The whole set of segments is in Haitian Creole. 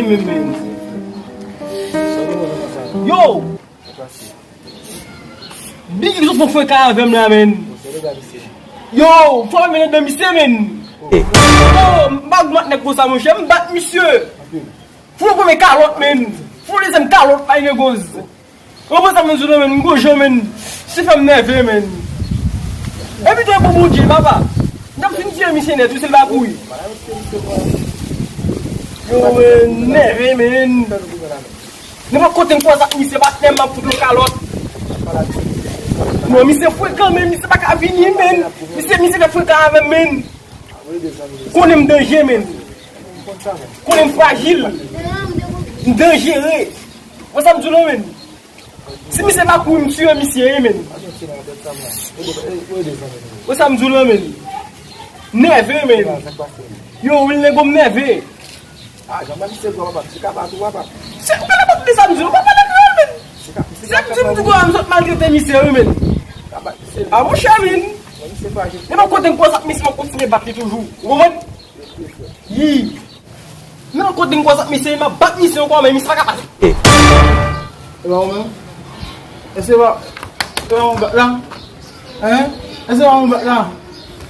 men. Yo! Big is for fwe ka avem la men. Yo! Fwa men de misye men. Yo! Mbag mat nek kosa monshe, mbat misye. Fwa pou me karot men. Fwa le sem karot pa ine goz. Opo sa men zouno men, ngojo men. Si fèm neve men. Ebi to pou mouji, papa. Ndap fin diye misye net, ou se lva kouy. Yo men, neve men. Ne pa kote kwa sak misye bat nem ma pou kalot. Non, misye fwe kan men, misye bak avini men. Misye de fwe kan avem men. Konem denje men. Konem fragil. Dangere. Wasa mdoulo men. Si misye bak kou misye men. Wasa mdoulo men. Neve men. Yo, wil ne gom neve. Jaman misye kwa wap, si ka batou wap. Se ou ka la batou de sa mdoulo, wap la kwa men. Se mdoulo kwa mzot malgrete misye men. A mou chamin. Ne pa kote kwa sak misye man kontine bat li toujou. Women? Yi. Ne pa kote kwa sak misye man bat misye kwa men misye pa kapat. Ewa women? Ese wap? Ewa women bat lan? Ese wap women bat lan?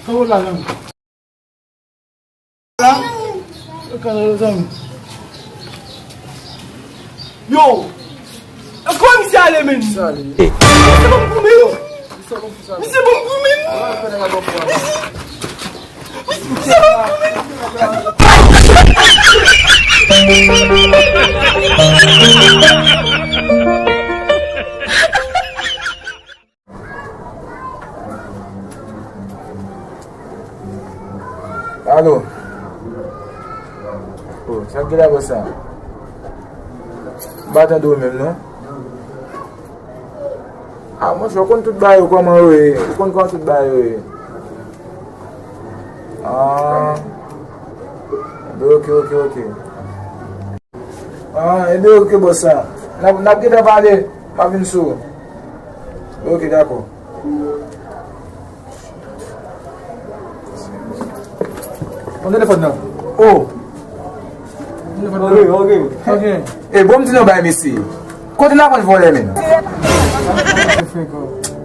Kwa wot lan lan? Lan? Yo! Kwa misye ale men? Misye ale. Misye bon kou men? Misye bon kou men? Misye bon kou men? Alo. Oh, sa gila ko sa. Batan do men non? Mwen se kon tout bayo koman we. Kon tout bayo we. Ok. Ebe ok bossa. Nap kita pale, pa vin sou. Ok, dako. On telefon nan? Oh. Ok. Bom ti nou bay misi. Kote nan kon vòlè men?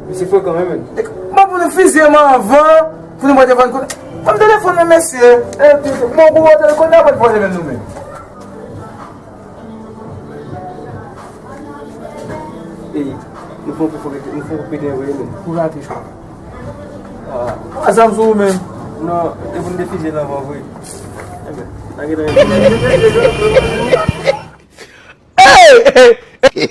Misye fwe kan men. Mwen pou nou fizyel man anvan, pou nou mwen devan kote. Mwen telefon nan mesye. Mwen pou mwen telefon nan kon vòlè men nou men. Nou fon pou pede wè men. Pou rati chwa. Asam sou men. Non, e pou nou de fizyel anvan wè. Hey!